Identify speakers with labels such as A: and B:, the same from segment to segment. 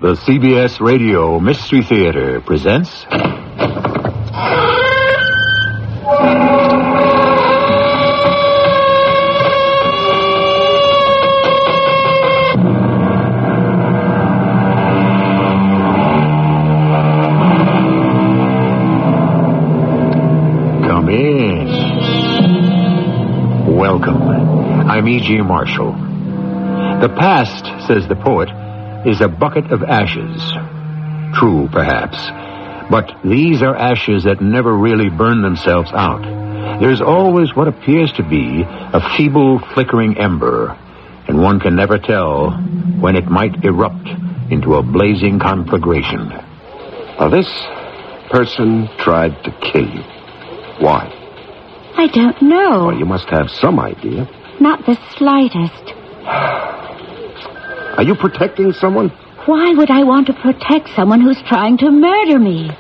A: The CBS Radio Mystery Theater presents... Come in. Welcome. I'm E.G. Marshall. The past, says the poet, is a bucket of ashes. True, perhaps. But these are ashes that never really burn themselves out. There's always what appears to be a feeble, flickering ember, and one can never tell when it might erupt into a blazing conflagration.
B: Now, this person tried to kill you. Why?
C: I don't know.
B: Well, you must have some idea.
C: Not the slightest.
B: Are you protecting someone?
C: Why would I want to protect someone who's trying to murder me?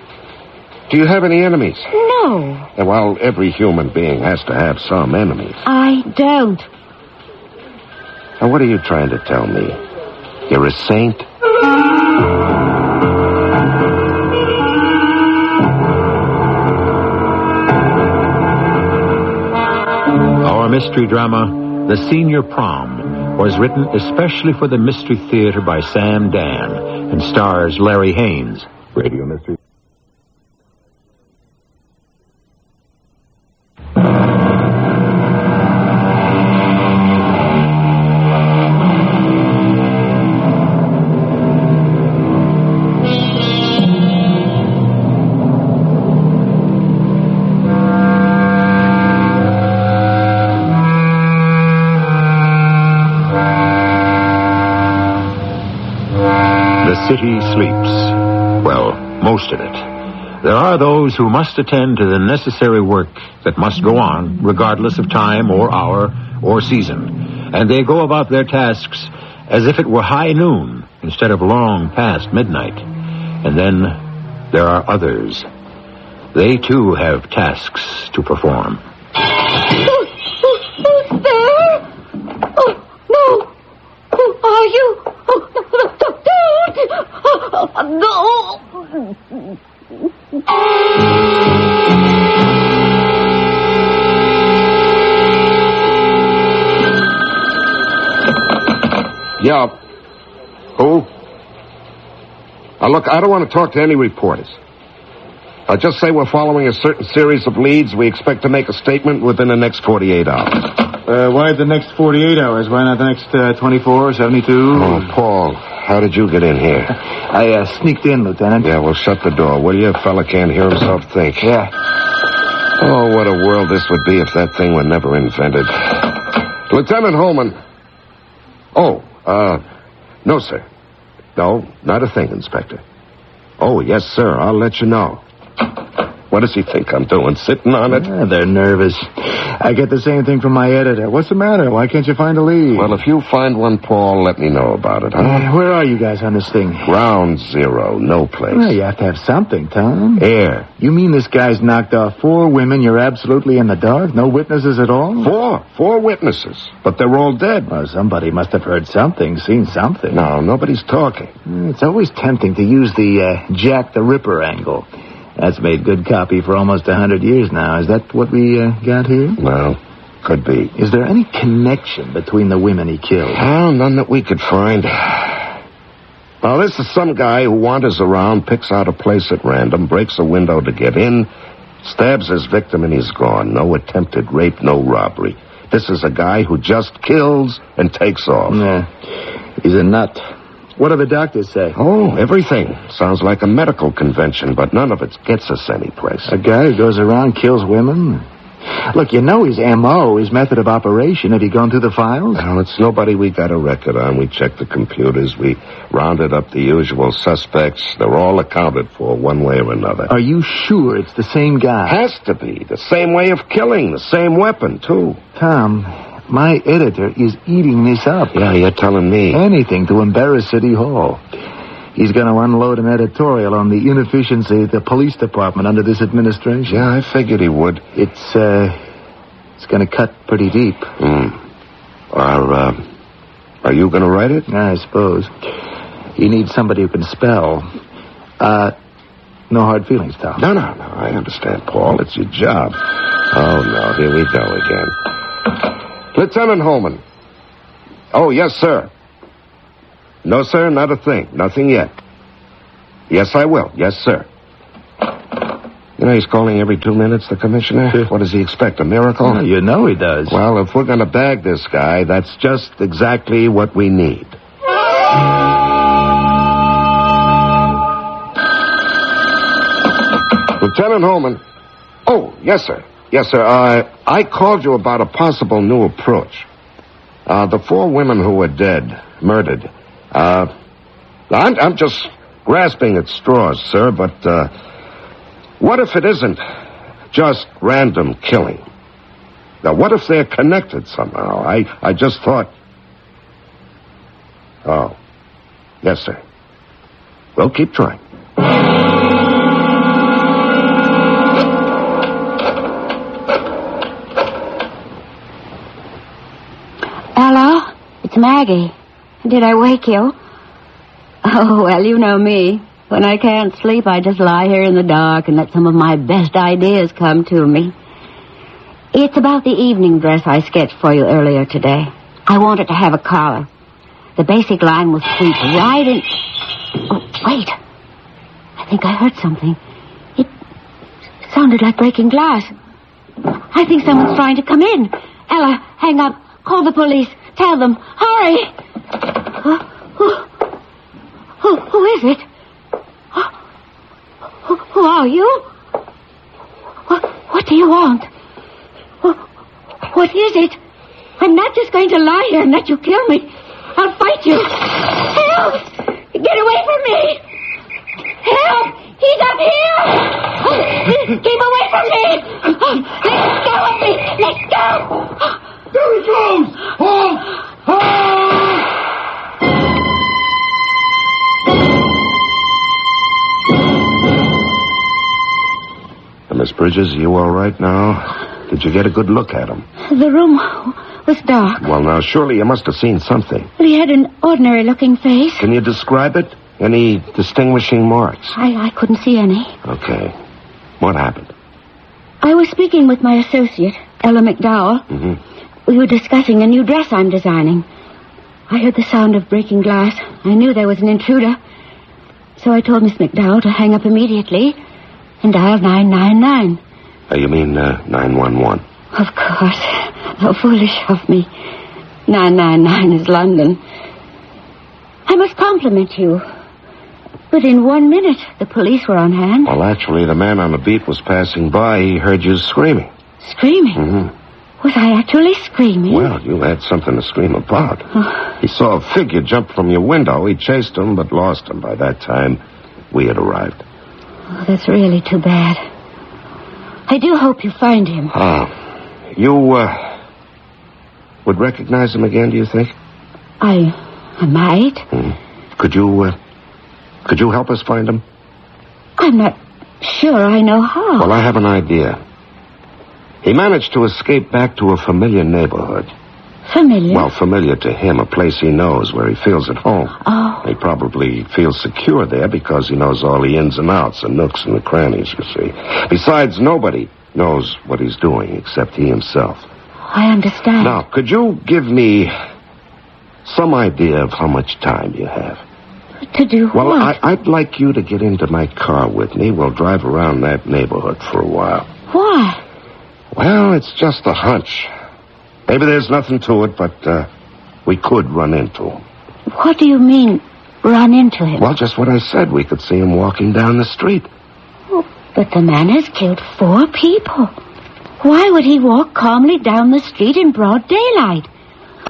B: Do you have any enemies?
C: No.
B: Well, every human being has to have some enemies.
C: I don't.
B: Now, what are you trying to tell me? You're a saint?
A: Our mystery drama, The Senior Prom, was written especially for the Mystery Theater by Sam Dan and stars Larry Haynes. Radio Mystery. The city sleeps. Well, most of it. There are those who must attend to the necessary work that must go on, regardless of time or hour or season. And they go about their tasks as if it were high noon instead of long past midnight. And then there are others. They, too, have tasks to perform.
C: Who's there? Oh, no. Who are you? Oh, no.
B: Yeah. Who? Now, look, I don't want to talk to any reporters. I'll just say we're following a certain series of leads. We expect to make a statement within the next 48 hours.
D: Why the next 48 hours? Why not the next 24, 72?
B: Oh, Paul, how did you get in here?
D: I sneaked in, Lieutenant.
B: Yeah, well, shut the door, will you? A fella can't hear himself think.
D: Yeah.
B: Oh, what a world this would be if that thing were never invented. Lieutenant Holman. Oh, no, sir. No, not a thing, Inspector. Oh, yes, sir, I'll let you know. What does he think I'm doing, sitting on it?
D: They're nervous. I get the same thing from my editor. What's the matter? Why can't you find a lead?
B: Well, if you find one, Paul, let me know about it, huh?
D: Where are you guys on this thing?
B: Ground zero, no place.
D: Well, you have to have something, Tom.
B: Air.
D: You mean this guy's knocked off 4 women, you're absolutely in the dark? No witnesses at all?
B: 4 witnesses, but they're all dead.
D: Well, somebody must have heard something, seen something.
B: No, nobody's talking.
D: It's always tempting to use the Jack the Ripper angle. That's made good copy for almost 100 years now. Is that what we got here?
B: Well, could be.
D: Is there any connection between the women he killed?
B: Well, none that we could find. Now, this is some guy who wanders around, picks out a place at random, breaks a window to get in, stabs his victim, and he's gone. No attempted rape, no robbery. This is a guy who just kills and takes off.
D: Yeah. He's a nut. What do the doctors say?
B: Oh, everything. Sounds like a medical convention, but none of it gets us anyplace.
D: A guy who goes around, kills women? Look, you know his M.O., his method of operation. Have you gone through the files?
B: Well, it's nobody we got a record on. We checked the computers. We rounded up the usual suspects. They're all accounted for one way or another.
D: Are you sure it's the same guy?
B: Has to be. The same way of killing. The same weapon, too.
D: Tom, my editor is eating this up.
B: Yeah, you're telling me.
D: Anything to embarrass City Hall. He's going to unload an editorial on the inefficiency of the police department under this administration.
B: Yeah, I figured he would.
D: It's going to cut pretty deep.
B: Are you going to write it?
D: I suppose. He needs somebody who can spell. No hard feelings, Tom.
B: No, I understand, Paul. It's your job. Oh, no, here we go again. Lieutenant Holman. Oh, yes, sir. No, sir, not a thing. Nothing yet. Yes, I will. Yes, sir. You know, he's calling every 2 minutes, the commissioner. What does he expect, a miracle?
D: Well, you know he does.
B: Well, if we're going to bag this guy, that's just exactly what we need. Lieutenant Holman. Oh, yes, sir. Yes, sir. I called you about a possible new approach. The 4 women who were dead, murdered. I'm just grasping at straws, sir, but what if it isn't just random killing? Now, what if they're connected somehow? I just thought... Oh. Yes, sir. Well, keep trying.
C: Hello? It's Maggie. Did I wake you? Oh, well, you know me. When I can't sleep, I just lie here in the dark and let some of my best ideas come to me. It's about the evening dress I sketched for you earlier today. I wanted to have a collar. The basic line will sweep right in... Oh, wait. I think I heard something. It sounded like breaking glass. I think someone's trying to come in. Ella, hang up. Call the police. Tell them. Hurry! Who is it? Who are you? What do you want? What is it? I'm not just going to lie here and let you kill me. I'll fight you. Help! Get away from me! Help! He's up here! Keep away from me! Let go of me! Let go!
E: There he goes! Halt!
B: Miss Bridges, are you all right now? Did you get a good look at him?
C: The room was dark.
B: Well, now, surely you must have seen something.
C: He had an ordinary-looking face.
B: Can you describe it? Any distinguishing marks?
C: I couldn't see any.
B: Okay. What happened?
C: I was speaking with my associate, Ella McDowell.
B: Mm-hmm.
C: We were discussing a new dress I'm designing. I heard the sound of breaking glass. I knew there was an intruder. So I told Miss McDowell to hang up immediately and dial 999.
B: You mean 911?
C: Of course. How foolish of me. 999 is London. I must compliment you. Within 1 minute, the police were on hand.
B: Well, actually, the man on the beat was passing by. He heard you screaming.
C: Screaming?
B: Mm-hmm.
C: Was I actually screaming?
B: Well, you had something to scream about. He saw a figure jump from your window. He chased him, but lost him. By that time, we had arrived.
C: Oh, that's really too bad. I do hope you find him.
B: You, would recognize him again, do you think?
C: I might.
B: Could you help us find him?
C: I'm not sure I know how.
B: Well, I have an idea. He managed to escape back to a familiar neighborhood.
C: Familiar?
B: Well, familiar to him, a place he knows where he feels at home.
C: Oh.
B: He probably feels secure there because he knows all the ins and outs, the nooks and the crannies, you see. Besides, nobody knows what he's doing except he himself.
C: I understand.
B: Now, could you give me some idea of how much time you have?
C: To do what?
B: Well, I'd like you to get into my car with me. We'll drive around that neighborhood for a while.
C: Why?
B: Well, it's just a hunch. Maybe there's nothing to it, but we could run into him.
C: What do you mean, run into him?
B: Well, just what I said. We could see him walking down the street.
C: Oh, but the man has killed 4 people. Why would he walk calmly down the street in broad daylight?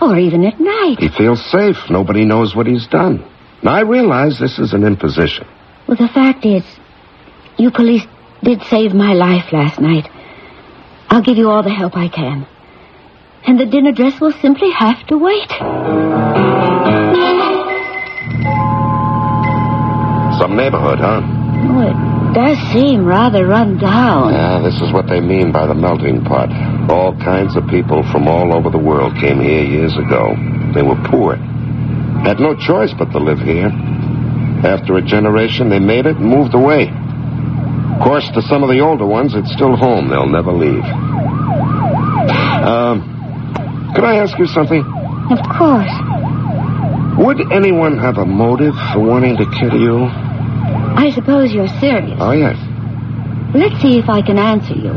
C: Or even at night?
B: He feels safe. Nobody knows what he's done. Now, I realize this is an imposition.
C: Well, the fact is, you police did save my life last night. I'll give you all the help I can. And the dinner dress will simply have to wait.
B: Some neighborhood, huh?
C: Oh, it does seem rather run down.
B: Yeah, this is what they mean by the melting pot. All kinds of people from all over the world came here years ago. They were poor. Had no choice but to live here. After a generation, they made it and moved away. Of course, to some of the older ones, it's still home. They'll never leave. Could I ask you something?
C: Of course.
B: Would anyone have a motive for wanting to kill you?
C: I suppose you're serious.
B: Oh, yes.
C: Let's see if I can answer you.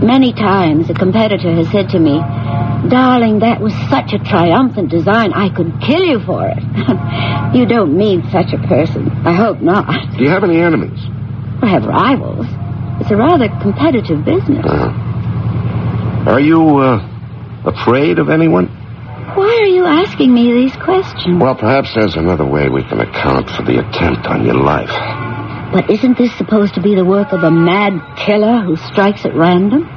C: Many times a competitor has said to me, "Darling, that was such a triumphant design, I could kill you for it." You don't mean such a person. I hope not.
B: Do you have any enemies?
C: I have rivals. It's a rather competitive business.
B: Are you, afraid of anyone?
C: Why are you asking me these questions?
B: Well, perhaps there's another way we can account for the attempt on your life.
C: But isn't this supposed to be the work of a mad killer who strikes at random?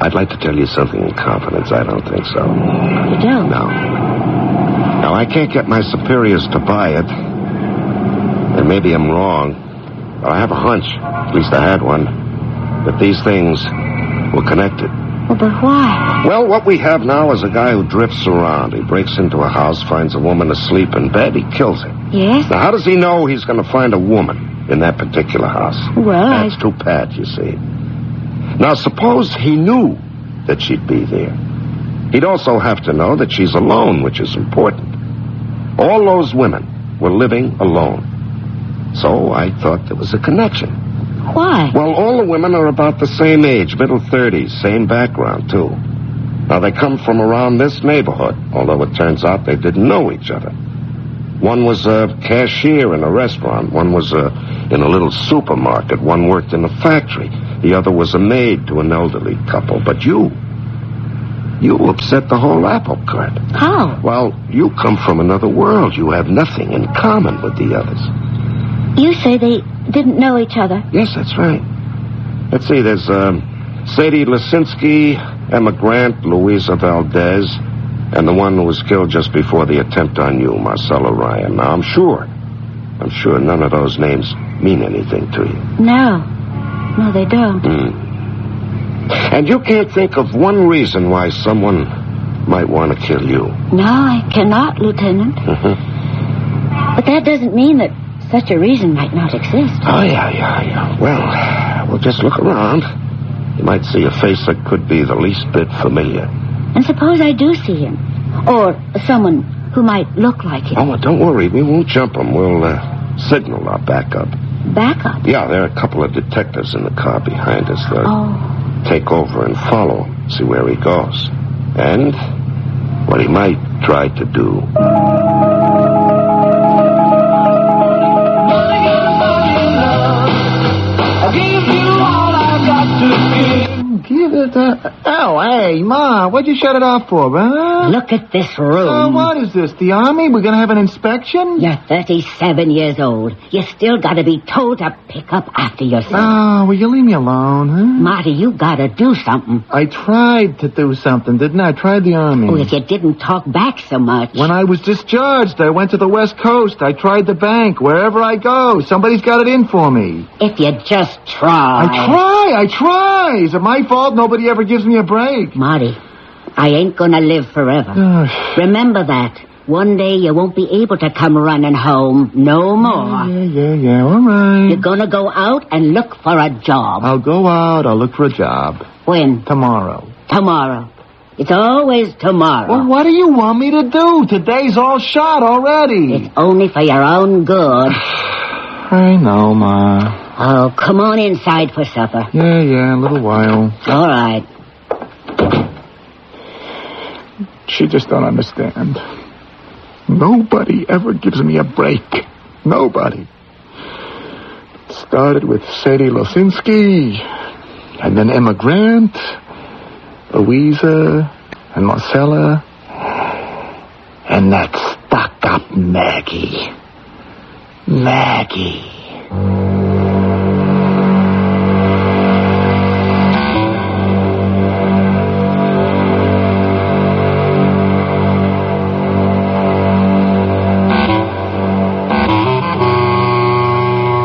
B: I'd like to tell you something in confidence. I don't think so.
C: You don't?
B: No. Now, I can't get my superiors to buy it. And maybe I'm wrong. But I have a hunch, at least I had one, that these things were connected.
C: Well, but why?
B: Well, what we have now is a guy who drifts around. He breaks into a house, finds a woman asleep in bed, he kills her.
C: Yes?
B: Now, how does he know he's going to find a woman in that particular house?
C: Well,
B: That's too bad, you see. Now, suppose he knew that she'd be there. He'd also have to know that she's alone, which is important. All those women were living alone. So I thought there was a connection.
C: Why?
B: Well, all the women are about the same age, middle 30s, same background, too. Now, they come from around this neighborhood, although it turns out they didn't know each other. One was a cashier in a restaurant. One was in a little supermarket. One worked in a factory. The other was a maid to an elderly couple. But you upset the whole apple cart.
C: How?
B: Well, you come from another world. You have nothing in common with the others.
C: You say they didn't know each other?
B: Yes, that's right. Let's see, there's Sadie Lisinski, Emma Grant, Louisa Valdez, and the one who was killed just before the attempt on you, Marcella Ryan. Now, I'm sure none of those names mean anything to you.
C: No, they don't.
B: And you can't think of one reason why someone might want to kill you.
C: No, I cannot, Lieutenant. But that doesn't mean that such a reason might not exist.
B: Oh, yeah. Well, we'll just look around. You might see a face that could be the least bit familiar.
C: And suppose I do see him. Or someone who might look like him.
B: Oh, well, don't worry. We won't jump him. We'll signal our backup.
C: Backup?
B: Yeah, there are a couple of detectives in the car behind us. They'll take over and follow, see where he goes. And what he might try to do.
D: Give it Oh, hey, Ma, what'd you shut it off for, huh?
C: Look at this room.
D: What is this, the Army? We're gonna have an inspection?
C: You're 37 years old. You still gotta be told to pick up after yourself.
D: Oh, will you leave me alone, huh?
C: Marty, you gotta do something.
D: I tried to do something, didn't I? I tried the Army.
C: Oh, if you didn't talk back so much.
D: When I was discharged, I went to the West Coast. I tried the bank. Wherever I go, somebody's got it in for me.
C: If you just try.
D: I try. Is it my fault nobody ever gives me a break?
C: Marty, I ain't gonna live forever. Remember that. One day you won't be able to come running home no more.
D: Yeah, all right.
C: You're gonna go out and look for a job.
D: I'll go out. I'll look for a job.
C: When?
D: Tomorrow.
C: Tomorrow. It's always tomorrow.
D: Well, what do you want me to do? Today's all shot already.
C: It's only for your own good.
D: I know, Ma.
C: Oh, come on inside for supper.
D: Yeah, a little while.
C: All right.
D: She just don't understand. Nobody ever gives me a break. Nobody. It started with Sadie Losinski, and then Emma Grant, Louisa, and Marcella, and that stuck-up Maggie. Maggie.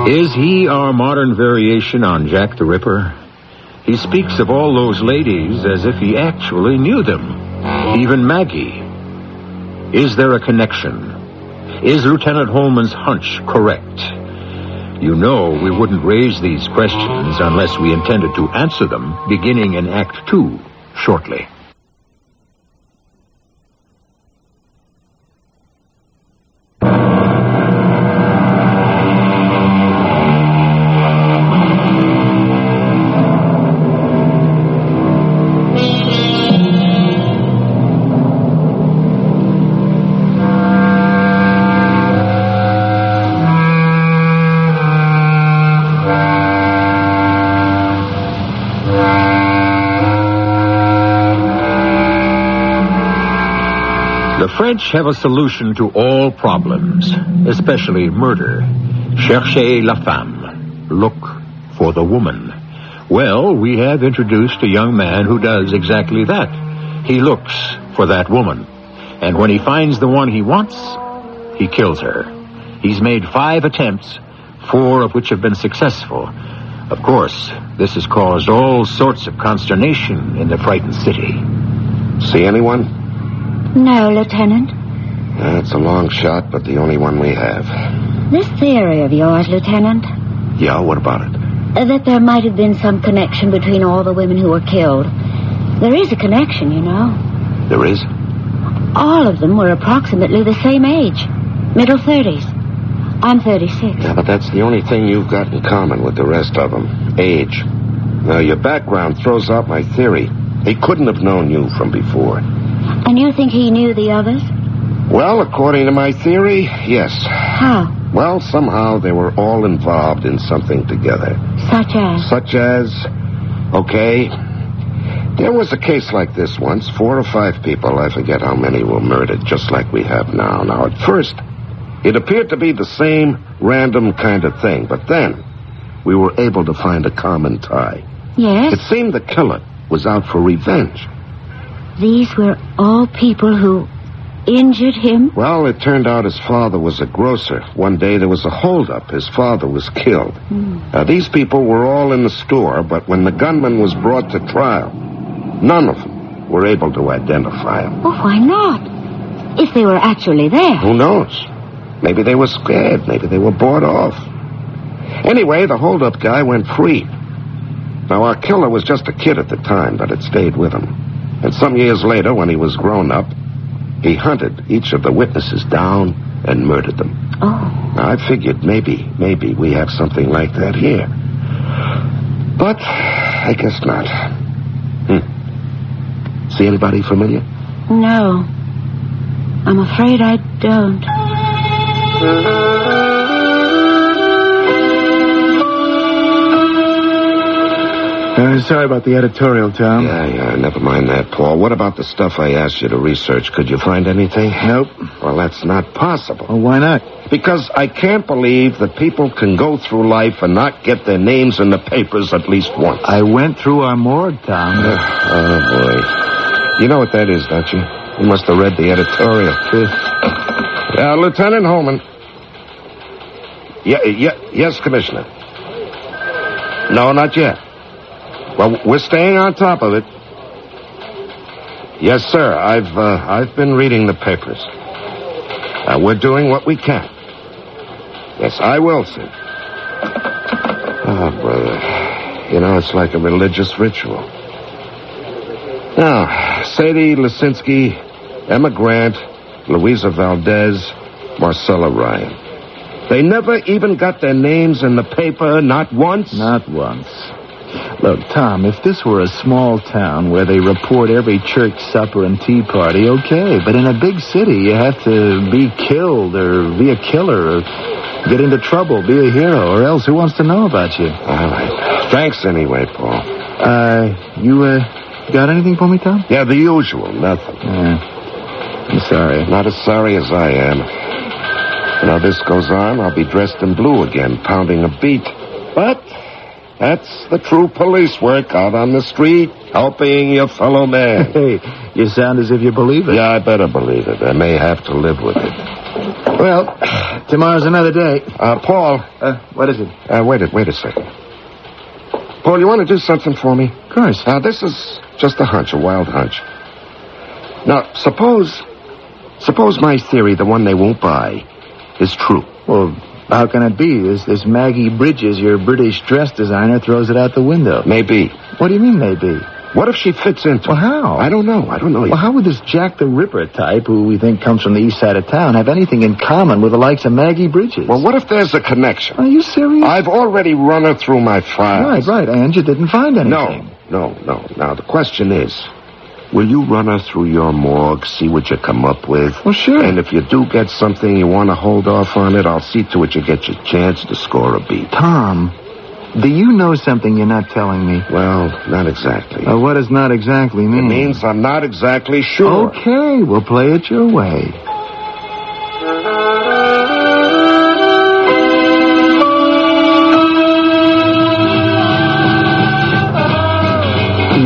A: Is he our modern variation on Jack the Ripper? He speaks of all those ladies as if he actually knew them, even Maggie. Is there a connection? Is Lieutenant Holman's hunch correct? You know we wouldn't raise these questions unless we intended to answer them beginning in Act 2 shortly. The French have a solution to all problems, especially murder. Cherchez la femme. Look for the woman. Well, we have introduced a young man who does exactly that. He looks for that woman. And when he finds the one he wants, he kills her. He's made 5 attempts, 4 of which have been successful. Of course, this has caused all sorts of consternation in the frightened city.
B: See anyone?
C: No, Lieutenant.
B: It's a long shot, but the only one we have.
C: This theory of yours, Lieutenant,
B: Yeah, what about it?
C: that there might have been some connection between all the women who were killed. There is a connection, you know.
B: There is?
C: All of them were approximately the same age. Middle 30s. I'm 36.
B: Yeah, but that's the only thing you've got in common with the rest of them. Age. Now, your background throws out my theory. He couldn't have known you from before.
C: And you think he knew the others?
B: Well, according to my theory, yes.
C: How?
B: Well, somehow they were all involved in something together.
C: Such as?
B: Okay, there was a case like this once. 4 or 5 people, I forget how many, were murdered, just like we have now. Now, at first, it appeared to be the same random kind of thing, but then we were able to find a common tie.
C: Yes?
B: It seemed the killer was out for revenge.
C: These were all people who injured him?
B: Well, it turned out his father was a grocer. One day there was a holdup. His father was killed. Now, these people were all in the store, but when the gunman was brought to trial, none of them were able to identify him.
C: Oh, why not? If they were actually there.
B: Who knows? Maybe they were scared. Maybe they were bought off. Anyway, the holdup guy went free. Now, our killer was just a kid at the time, but it stayed with him. And some years later, when he was grown up, he hunted each of the witnesses down and murdered them.
C: Oh.
B: Now, I figured maybe we have something like that here. But I guess not. See anybody familiar?
C: No. I'm afraid I don't.
D: Sorry about the editorial, Tom.
B: Yeah, never mind that, Paul. What about the stuff I asked you to research? Could you find anything?
D: Nope.
B: Well, that's not possible.
D: Well, why not?
B: Because I can't believe that people can go through life and not get their names in the papers at least once.
D: I went through our morgue, Tom.
B: Oh, boy. You know what that is, don't you? You must have read the editorial. Yeah, Lieutenant Holman. Yes, Commissioner. No, not yet. Well, we're staying on top of it. Yes, sir. I've been reading the papers. We're doing what we can. Yes, I will, sir. Oh, brother. You know, it's like a religious ritual. Now, Sadie Lisinski, Emma Grant, Louisa Valdez, Marcella Ryan. They never even got their names in the paper, not once?
D: Not once. Look, Tom, if this were a small town where they report every church supper and tea party, okay. But in a big city, you have to be killed or be a killer or get into trouble, be a hero, or else who wants to know about you?
B: All right. Thanks anyway, Paul.
D: You got anything for me, Tom?
B: Yeah, the usual, nothing.
D: I'm sorry.
B: Not as sorry as I am. Now, this goes on, I'll be dressed in blue again, pounding a beat. But that's the true police work out on the street, helping your fellow man.
D: Hey, you sound as if you believe it.
B: Yeah, I better believe it. I may have to live with it.
D: Well, tomorrow's another day.
B: Paul.
D: What is it?
B: Wait a second. Paul, you want to do something for me?
D: Of course.
B: Now, this is just a hunch, a wild hunch. Now, suppose my theory, the one they won't buy,
A: is true.
D: Well, how can it be? This Maggie Bridges, your British dress designer, throws it out the window.
A: Maybe.
D: What do you mean, maybe?
B: What if she fits into
D: Well, how?
B: I don't know.
D: Well, how would this Jack the Ripper type, who we think comes from the east side of town, have anything in common with the likes of Maggie Bridges?
B: Well, what if there's a connection?
D: Are you serious?
B: I've already run her through my files.
D: Right, and you didn't find anything.
B: No. Now, the question is, will you run her through your morgue, see what you come up with?
D: Well, sure.
B: And if you do get something you want to hold off on it, I'll see to it you get your chance to score a beat.
D: Tom, do you know something you're not telling me?
B: Well, not exactly.
D: What does not exactly mean?
B: It means I'm not exactly sure.
D: Okay, we'll play it your way.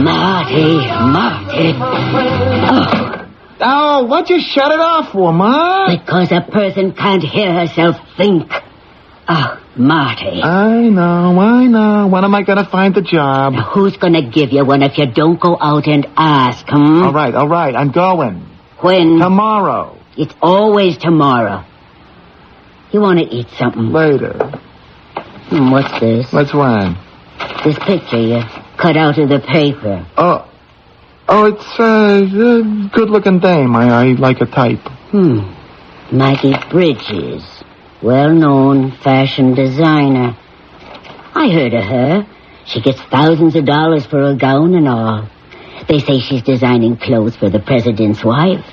C: Marty.
D: Oh, what'd you shut it off for, Ma?
C: Because a person can't hear herself think. Oh, Marty.
D: I know. When am I going to find the job?
C: Now, who's going to give you one if you don't go out and ask,
D: All right. I'm going.
C: When?
D: Tomorrow.
C: It's always tomorrow. You want to eat something?
D: Later.
C: What's this?
D: What's wrong?
C: This picture you cut out of the paper.
D: Oh, it's a good-looking dame. I like a type.
C: Maggie Bridges. Well-known fashion designer. I heard of her. She gets thousands of dollars for a gown and all. They say she's designing clothes for the president's wife.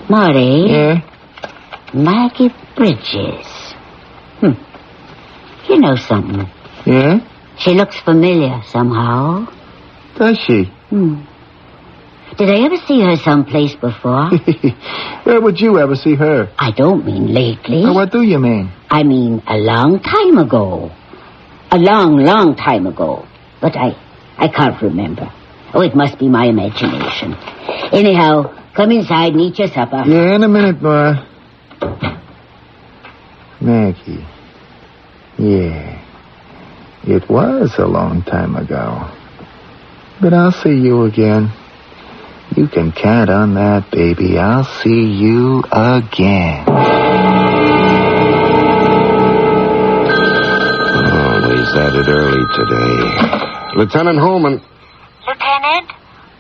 C: Marty.
D: Yeah?
C: Maggie Bridges. You know something.
D: Yeah?
C: She looks familiar somehow.
D: Does she?
C: Did I ever see her someplace before?
D: Where would you ever see her?
C: I don't mean lately.
D: What do you mean?
C: I mean a long time ago. A long time ago. But I can't remember. Oh, it must be my imagination. Anyhow, come inside and eat your supper.
D: Yeah, in a minute, boy. Maggie. Yeah. It was a long time ago. But I'll see you again. You can count on that, baby. I'll see you again.
B: Always at it early today. Lieutenant Holman.
E: Lieutenant,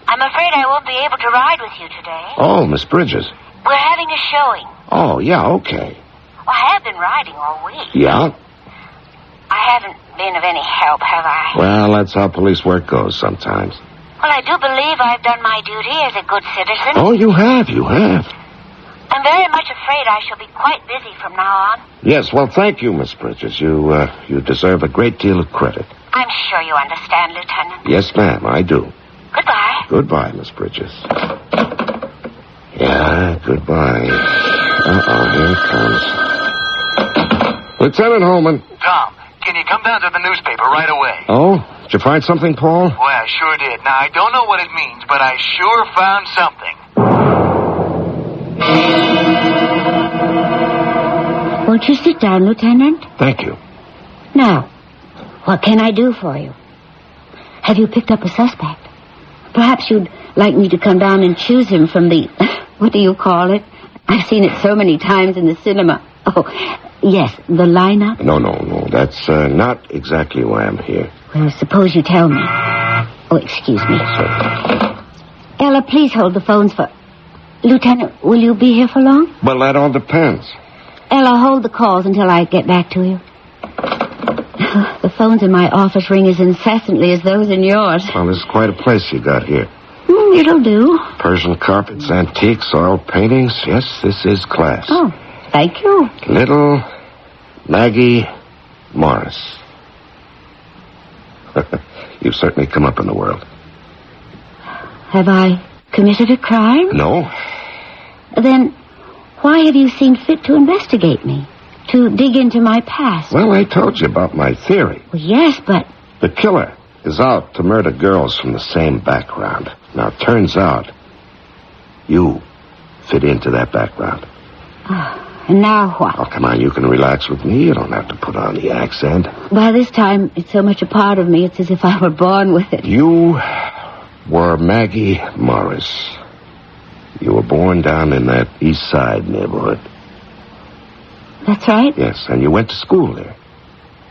E: I'm afraid I won't be able to ride with you today.
B: Oh, Miss Bridges.
E: We're having a showing.
B: Oh, yeah, okay.
E: Well, I have been riding all week.
B: Yeah?
E: I haven't been of any help, have I?
B: Well, that's how police work goes sometimes.
E: Well, I do believe I've done my duty as a good citizen.
B: Oh, you have.
E: I'm very much afraid I shall be quite busy from now on.
B: Yes, well, thank you, Miss Bridges. You deserve a great deal of credit.
E: I'm sure you understand, Lieutenant.
B: Yes, ma'am, I do.
E: Goodbye.
B: Goodbye, Miss Bridges. Yeah, goodbye. Here it comes. Lieutenant Holman.
F: Tom, can you come down to the newspaper right away?
B: Oh? Did you find something, Paul?
F: Well, I sure did. Now, I don't know what it means, but I sure found something.
C: Won't you sit down, Lieutenant?
B: Thank you.
C: Now, what can I do for you? Have you picked up a suspect? Perhaps you'd like me to come down and choose him from the... What do you call it? I've seen it so many times in the cinema. Oh, yes, the lineup.
B: No. That's not exactly why I'm here.
C: Well, suppose you tell me. Oh, excuse me.
B: Sir.
C: Ella, please hold the phones for... Lieutenant, will you be here for long?
B: Well, that all depends.
C: Ella, hold the calls until I get back to you. The phones in my office ring as incessantly as those in yours.
B: Well, this is quite a place you got here.
C: It'll do.
B: Persian carpets, antiques, oil paintings. Yes, this is class.
C: Oh, thank you.
B: Little Maggie Morris. You've certainly come up in the world.
C: Have I committed a crime?
B: No.
C: Then why have you seen fit to investigate me? To dig into my past?
B: Well, I told you about my theory.
C: Well, yes, but...
B: The killer is out to murder girls from the same background. Now, it turns out you fit into that background.
C: And now what?
B: Oh, come on, you can relax with me. You don't have to put on the accent.
C: By this time, it's so much a part of me, it's as if I were born with it.
B: You were Maggie Morris. You were born down in that East Side neighborhood.
C: That's right.
B: Yes, and you went to school there.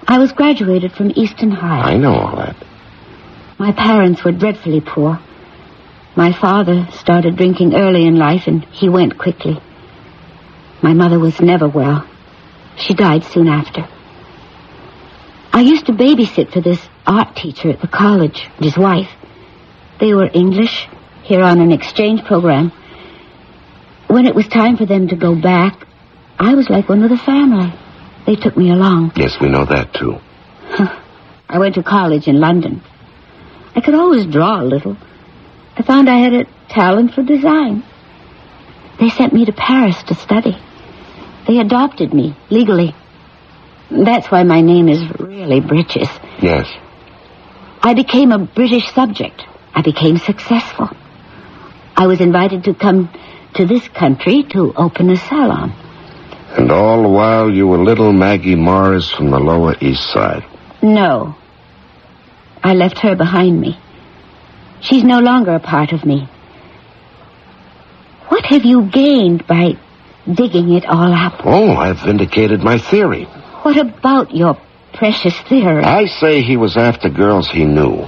C: I was graduated from Easton High.
B: I know all that.
C: My parents were dreadfully poor. My father started drinking early in life, and he went quickly. My mother was never well. She died soon after. I used to babysit for this art teacher at the college and his wife. They were English, here on an exchange program. When it was time for them to go back, I was like one of the family. They took me along.
B: Yes, we know that, too.
C: I went to college in London. I could always draw a little. I found I had a talent for design. They sent me to Paris to study. They adopted me, legally. That's why my name is really Bridges.
B: Yes.
C: I became a British subject. I became successful. I was invited to come to this country to open a salon.
B: And all the while you were little Maggie Morris from the Lower East Side.
C: No. I left her behind me. She's no longer a part of me. What have you gained by digging it all up?
B: Oh, I've vindicated my theory.
C: What about your precious theory?
B: I say he was after girls he knew.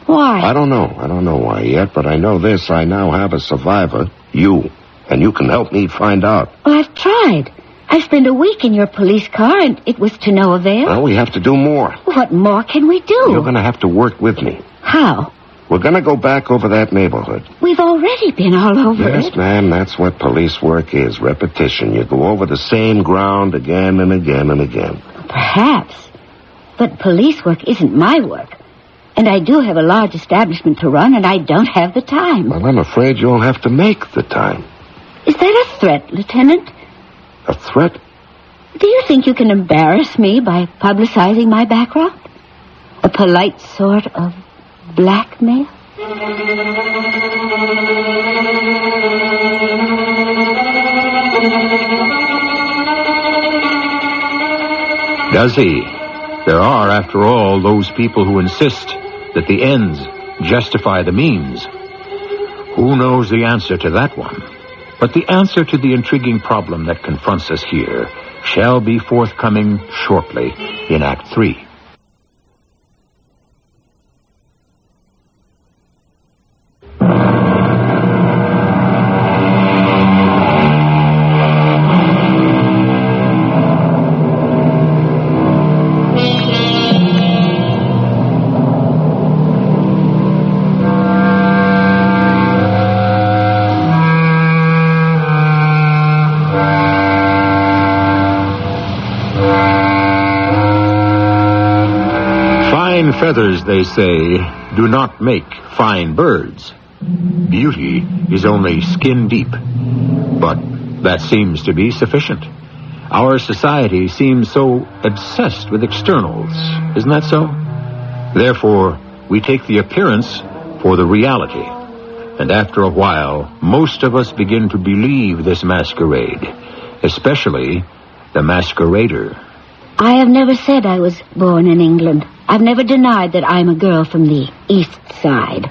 C: Why?
B: I don't know. I don't know why yet, but I know this. I now have a survivor, you. And you can help me find out.
C: Well, I've tried. I spent a week in your police car, and it was to no avail.
B: Well, we have to do more.
C: What more can we do?
B: You're going to have to work with me.
C: How?
B: We're going to go back over that neighborhood.
C: We've already been all over it.
B: Yes, ma'am, that's what police work is, repetition. You go over the same ground again and again and again.
C: Perhaps. But police work isn't my work. And I do have a large establishment to run, and I don't have the time.
B: Well, I'm afraid you'll have to make the time.
C: Is that a threat, Lieutenant?
B: A threat?
C: Do you think you can embarrass me by publicizing my background? A polite sort of blackmail?
A: Does he? There are, after all, those people who insist that the ends justify the means. Who knows the answer to that one? But the answer to the intriguing problem that confronts us here shall be forthcoming shortly in Act 3. Feathers, they say, do not make fine birds. Beauty is only skin deep. But that seems to be sufficient. Our society seems so obsessed with externals. Isn't that so? Therefore, we take the appearance for the reality. And after a while, most of us begin to believe this masquerade, especially the masquerader.
C: I have never said I was born in England. I've never denied that I'm a girl from the East Side.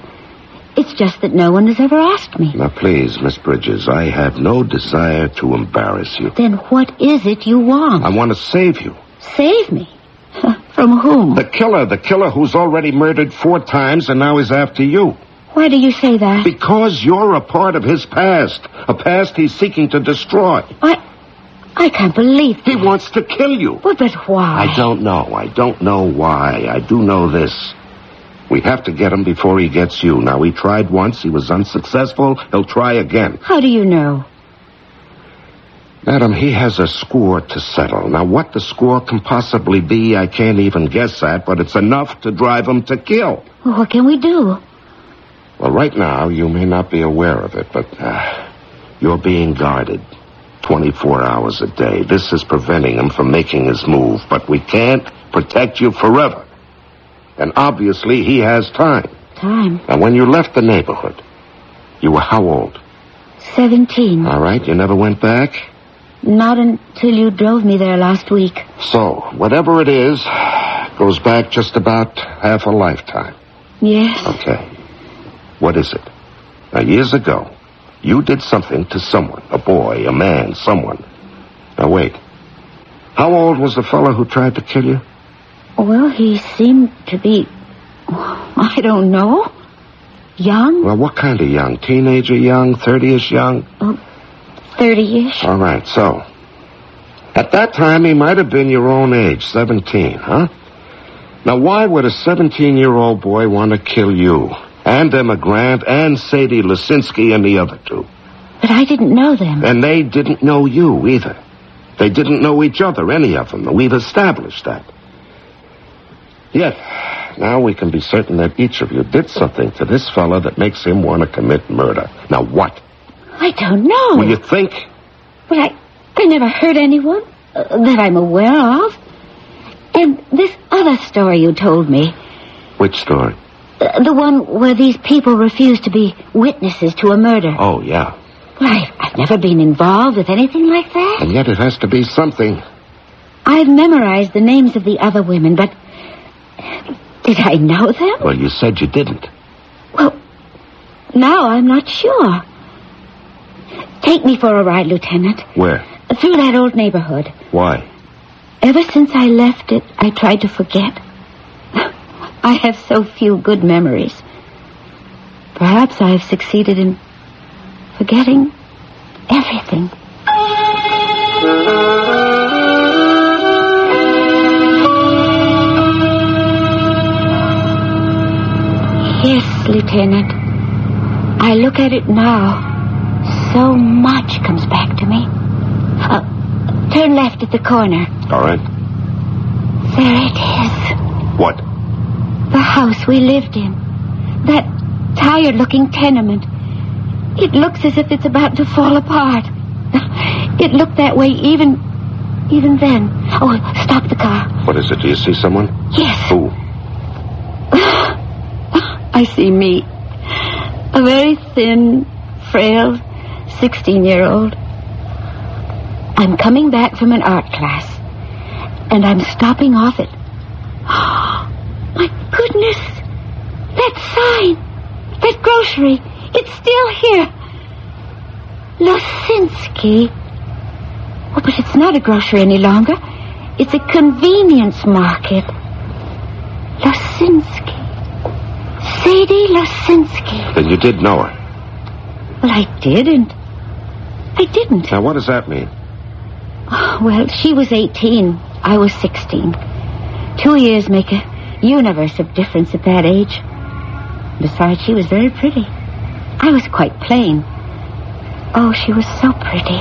C: It's just that no one has ever asked me.
B: Now, please, Miss Bridges, I have no desire to embarrass you.
C: Then what is it you want?
B: I want to save you.
C: Save me? From whom?
B: The killer who's already murdered 4 times and now is after you.
C: Why do you say that?
B: Because you're a part of his past. A past he's seeking to destroy.
C: I can't believe that.
B: He wants to kill you.
C: But why?
B: I don't know. I don't know why. I do know this. We have to get him before he gets you. Now, he tried once. He was unsuccessful. He'll try again.
C: How do you know?
B: Madam, he has a score to settle. Now, what the score can possibly be, I can't even guess at, but it's enough to drive him to kill.
C: Well, what can we do?
B: Well, right now, you may not be aware of it, but you're being guarded 24 hours a day. This is preventing him from making his move, but we can't protect you forever. And obviously, he has time.
C: Time?
B: And when you left the neighborhood, you were how old?
C: 17.
B: All right, you never went back?
C: Not until you drove me there last week.
B: So, whatever it is, goes back just about half a lifetime.
C: Yes.
B: Okay. What is it? Now, years ago, you did something to someone, a boy, a man, someone. Now, wait. How old was the fellow who tried to kill you?
C: Well, he seemed to be... I don't know. Young?
B: Well, what kind of young? Teenager young? 30-ish young?
C: 30-ish.
B: All right, so... At that time, he might have been your own age, 17, huh? Now, why would a 17-year-old boy want to kill you? And Emma Grant and Sadie Lisinski and the other two?
C: But I didn't know them.
B: And they didn't know you either. They didn't know each other, any of them. We've established that. Yet, now we can be certain that each of you did something to this fella that makes him want to commit murder. Now, what?
C: I don't know.
B: Well, you think?
C: But I never heard anyone that I'm aware of. And this other story you told me.
B: Which story?
C: The one where these people refused to be witnesses to a murder.
B: Oh, yeah.
C: Well, I've never been involved with anything like that.
B: And yet it has to be something.
C: I've memorized the names of the other women, but... Did I know them?
B: Well, you said you didn't.
C: Well, now I'm not sure. Take me for a ride, Lieutenant.
B: Where?
C: Through that old neighborhood.
B: Why?
C: Ever since I left it, I tried to forget. I have so few good memories. Perhaps I've succeeded in forgetting everything. Yes, Lieutenant. I look at it now. So much comes back to me. Turn left at the corner.
B: All right.
C: There it is.
B: What?
C: The house we lived in. That tired-looking tenement. It looks as if it's about to fall apart. It looked that way even then. Oh, stop the car.
B: What is it? Do you see someone?
C: Yes.
B: Who?
C: I see me. A very thin, frail 16-year-old. I'm coming back from an art class, and I'm stopping off at... My goodness! That sign! That grocery! It's still here! Losinski. Oh, but it's not a grocery any longer. It's a convenience market. Losinski. Sadie Losinski.
B: Then you did know her.
C: Well, I didn't.
B: Now, what does that mean?
C: Oh, well, she was 18. I was 16. 2 years make a universe of difference at that age. Besides, she was very pretty. I was quite plain. Oh, she was so pretty.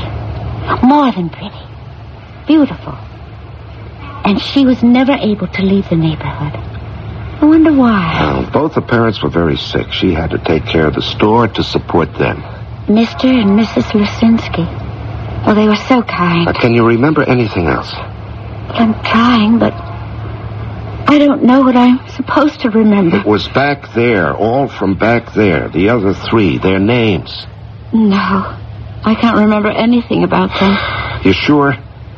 C: More than pretty. Beautiful. And she was never able to leave the neighborhood. I wonder why.
B: Well, both her parents were very sick. She had to take care of the store to support them.
C: Mr. and Mrs. Lusinski. Oh, they were so kind.
B: Can you remember anything else?
C: Well, I'm trying, but I don't know what I'm supposed to remember.
B: It was back there, all from back there. The other three, their names.
C: No, I can't remember anything about them.
B: You sure?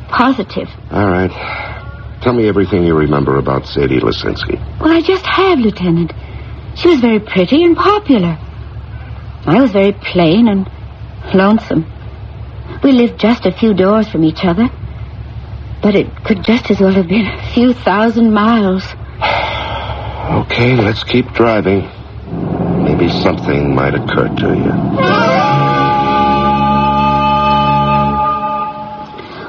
C: Positive.
B: All right. Tell me everything you remember about Sadie Lisinski.
C: Well, I just have, Lieutenant. She was very pretty and popular. I was very plain and lonesome. We lived just a few doors from each other. But it could just as well have been a few thousand miles.
B: Okay, let's keep driving. Maybe something might occur to you.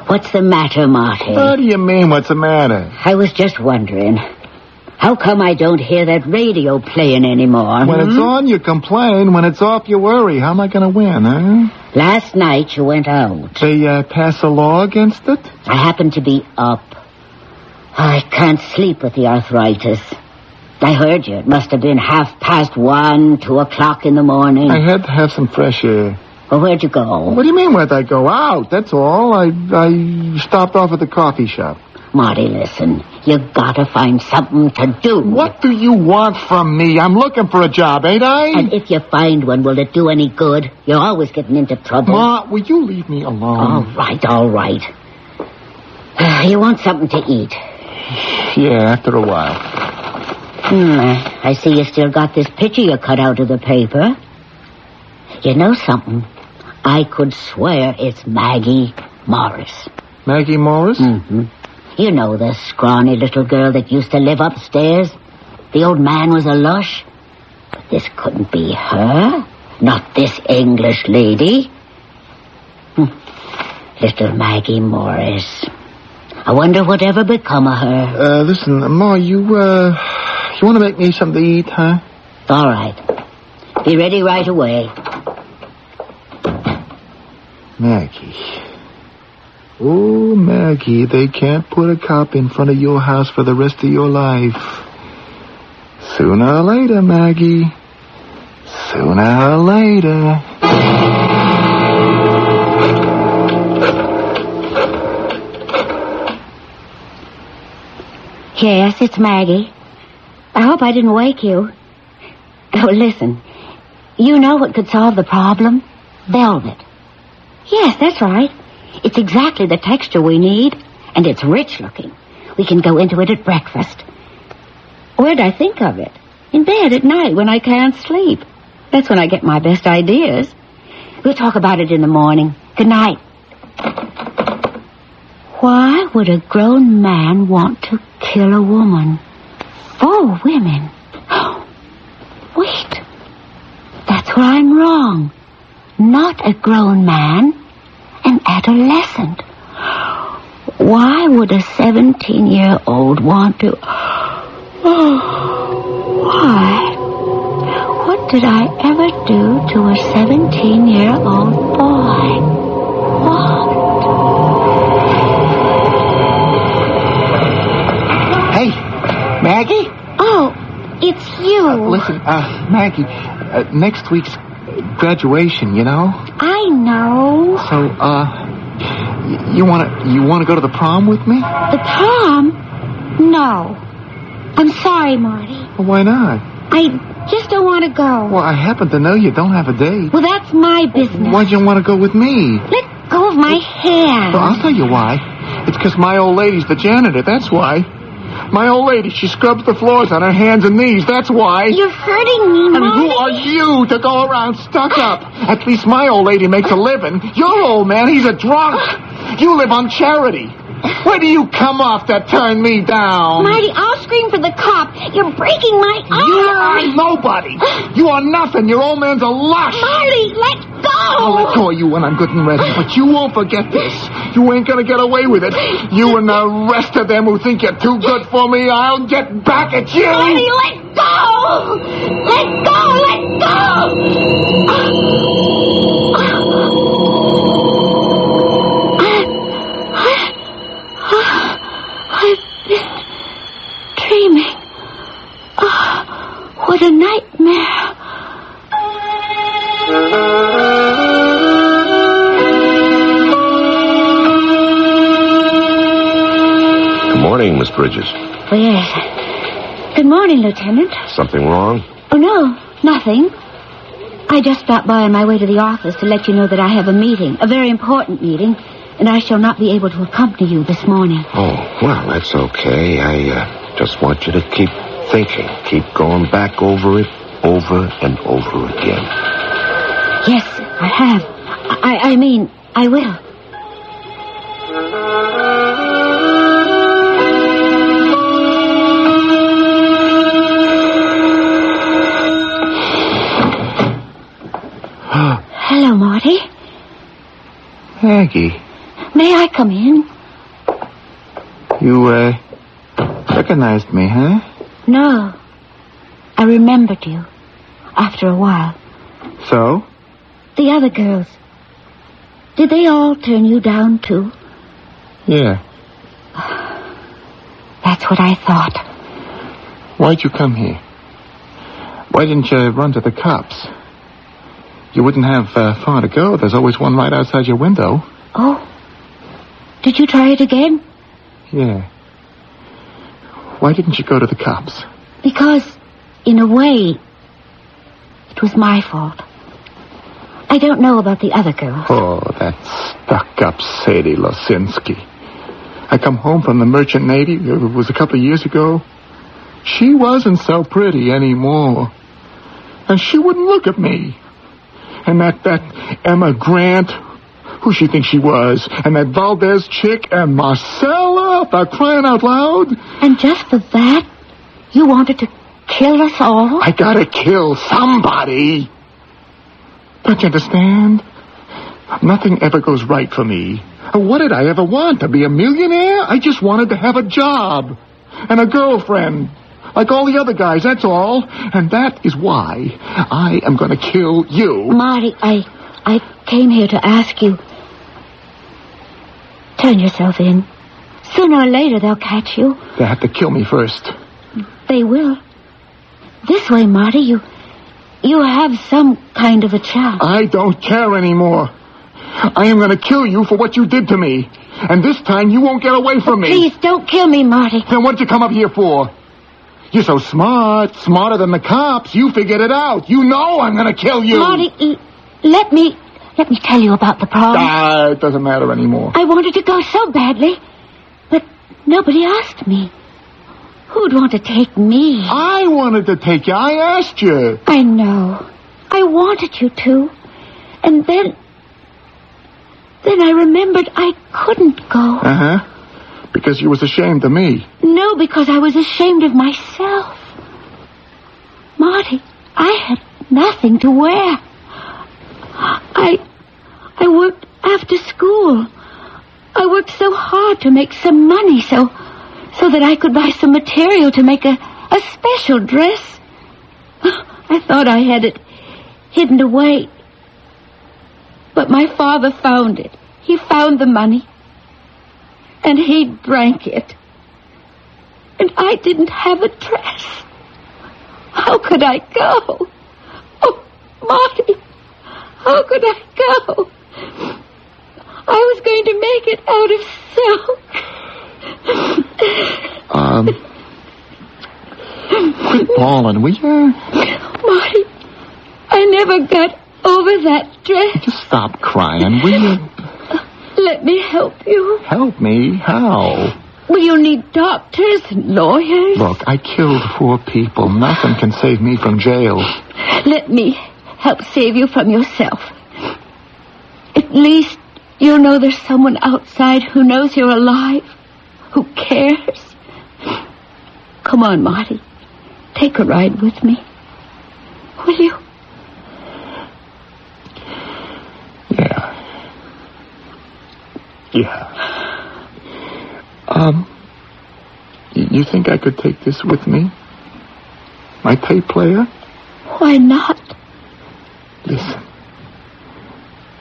C: What's the matter, Marty?
D: What do you mean, what's the matter?
C: I was just wondering. How come I don't hear that radio playing anymore?
D: When it's on, you complain. When it's off, you worry. How am I going to win, huh?
C: Last night you went out.
D: They pass a law against it?
C: I happened to be up. I can't sleep with the arthritis. I heard you. It must have been 1:30, 2 o'clock in the morning.
D: I had to have some fresh air.
C: Well, where'd you go?
D: What do you mean, where'd I go? Out, that's all. I stopped off at the coffee shop.
C: Marty, listen. You gotta find something to do.
D: What do you want from me? I'm looking for a job, ain't I?
C: And if you find one, will it do any good? You're always getting into trouble.
D: Ma, will you leave me alone?
C: All right. You want something to eat?
D: Yeah, after a while.
C: I see you still got this picture you cut out of the paper. You know something? I could swear it's Maggie Morris.
D: Maggie Morris?
C: Mm-hmm. You know the scrawny little girl that used to live upstairs. The old man was a lush. But this couldn't be her. Not this English lady. Little Maggie Morris. I wonder whatever become of her.
D: Listen, Ma, you want to make me something to eat, huh?
C: All right. Be ready right away.
D: Maggie. Oh, Maggie, they can't put a cop in front of your house for the rest of your life. Sooner or later, Maggie. Sooner or later.
C: Yes, it's Maggie. I hope I didn't wake you. Oh, listen. You know what could solve the problem? Velvet. Yes, that's right. It's exactly the texture we need, and it's rich looking. We can go into it at breakfast. Where'd I think of it? In bed at night when I can't sleep. That's when I get my best ideas. We'll talk about it in the morning. Good night. Why would a grown man want to kill a woman? 4 women. Wait. That's where I'm wrong. Not a grown man. An adolescent. Why would a 17-year-old want to... Why? What did I ever do to a 17-year-old boy? What?
D: Hey, Maggie?
C: Oh, it's you.
D: Listen, Maggie, next week's graduation, you know?
C: I know.
D: So, you wanna go to the prom with me?
C: The prom? No. I'm sorry, Marty.
D: Well, why not?
C: I just don't want to go.
D: Well, I happen to know you don't have a date.
C: Well, that's my business.
D: Why'd you want to go with me?
C: Let go of my hand.
D: Well, I'll tell you why. It's because my old lady's the janitor, that's why. My old lady, she scrubs the floors on her hands and knees, that's why.
C: You're hurting me, Marty.
D: And who are you to go around stuck up? At least my old lady makes a living. Your old man, he's a drunk. You live on charity. Where do you come off to turn me down?
C: Marty, I'll scream for the cop. You're breaking my arm.
D: You are nobody. You are nothing. Your old man's a lush.
C: Marty, let go.
D: I'll let go of you when I'm good and ready, but you won't forget this. You ain't gonna get away with it. You and the rest of them who think you're too good for me, I'll get back at you.
C: Marty, let go. Let go. Let go. I've been dreaming. Oh, what a nightmare.
B: Good morning, Miss Bridges.
C: Oh, yes. Good morning, Lieutenant.
B: Something wrong?
C: Oh, no, nothing. I just stopped by on my way to the office to let you know that I have a meeting, a very important meeting, and I shall not be able to accompany you this morning.
B: Oh, well, that's okay. I just want you to keep thinking. Keep going back over it over and over again.
C: Yes, I have. I mean, I will. Hello, Marty.
D: Maggie,
C: May I come in?
D: you, recognized me, huh?
C: No. I remembered you. After a while.
D: So?
C: The other girls. Did they all turn you down, too?
D: Yeah.
C: That's what I thought.
D: Why'd you come here? Why didn't you run to the cops? You wouldn't have far to go. There's always one right outside your window.
C: Oh. Did you try it again?
D: Yeah. Why didn't you go to the cops?
C: Because, in a way, it was my fault. I don't know about the other girls.
D: Oh, that stuck-up Sadie Losinski. I come home from the Merchant Navy. It was a couple of years ago. She wasn't so pretty anymore. And she wouldn't look at me. And that Emma Grant, Who she think she was? And that Valdez chick and Marcella, for crying out loud?
C: And just for that, you wanted to kill us all?
D: I gotta kill somebody. Don't you understand? Nothing ever goes right for me. What did I ever want? To be a millionaire? I just wanted to have a job. And a girlfriend. Like all the other guys, that's all. And that is why I am gonna kill you.
C: Marty, I came here to ask you. Turn yourself in. Sooner or later they'll catch you.
D: They have to kill me first.
C: They will. This way, Marty, you have some kind of a chance.
D: I don't care anymore. I am going to kill you for what you did to me. And this time you won't get away from me.
C: Please, don't kill me, Marty.
D: Then what did you come up here for? You're so smart, smarter than the cops. You figured it out. You know I'm going to kill you.
C: Marty, let me tell you about the prom.
D: It doesn't matter anymore.
C: I wanted to go so badly, but nobody asked me. Who'd want to take me?
D: I wanted to take you. I asked you.
C: I know. I wanted you to. And then I remembered I couldn't go.
D: Uh-huh. Because you was ashamed of me.
C: No, because I was ashamed of myself. Marty, I had nothing to wear. I worked after school. I worked so hard to make some money so that I could buy some material to make a special dress. I thought I had it hidden away. But my father found it. He found the money. And he drank it. And I didn't have a dress. How could I go? Oh, Marty, how could I go? I was going to make it out of silk.
D: Quit bawling, will you?
C: Marty, I never got over that dress.
D: Just stop crying, will you?
C: Let me help you.
D: Help me? How?
C: Well, you'll need doctors and lawyers.
D: Look, I killed 4 people. Nothing can save me from jail.
C: Let me help save you from yourself. At least you'll know there's someone outside who knows you're alive, who cares. Come on, Marty. Take a ride with me. Will you?
D: Yeah. You think I could take this with me? My tape player?
C: Why not?
D: Listen.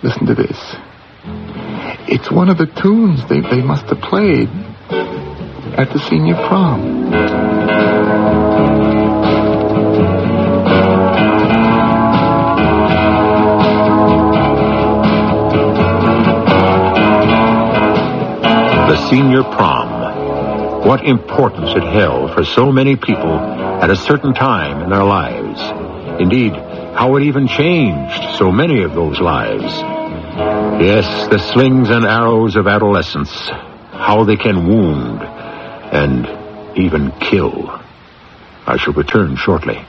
D: Listen to this. It's one of the tunes they must have played at the senior prom.
A: The senior prom. What importance it held for so many people at a certain time in their lives. Indeed, how it even changed so many of those lives. Yes, the slings and arrows of adolescence. How they can wound and even kill. I shall return shortly.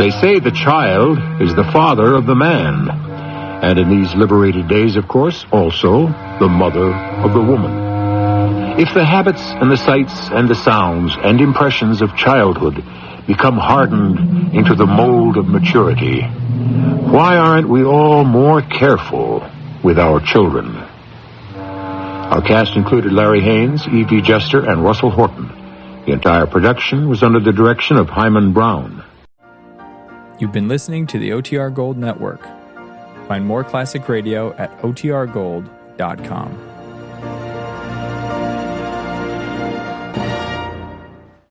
A: They say the child is the father of the man. And in these liberated days, of course, also the mother of the woman. If the habits and the sights and the sounds and impressions of childhood become hardened into the mold of maturity, why aren't we all more careful with our children? Our cast included Larry Haynes, E.V. Jester, and Russell Horton. The entire production was under the direction of Hyman Brown.
G: You've been listening to the OTR Gold Network. Find more classic radio at otrgold.com.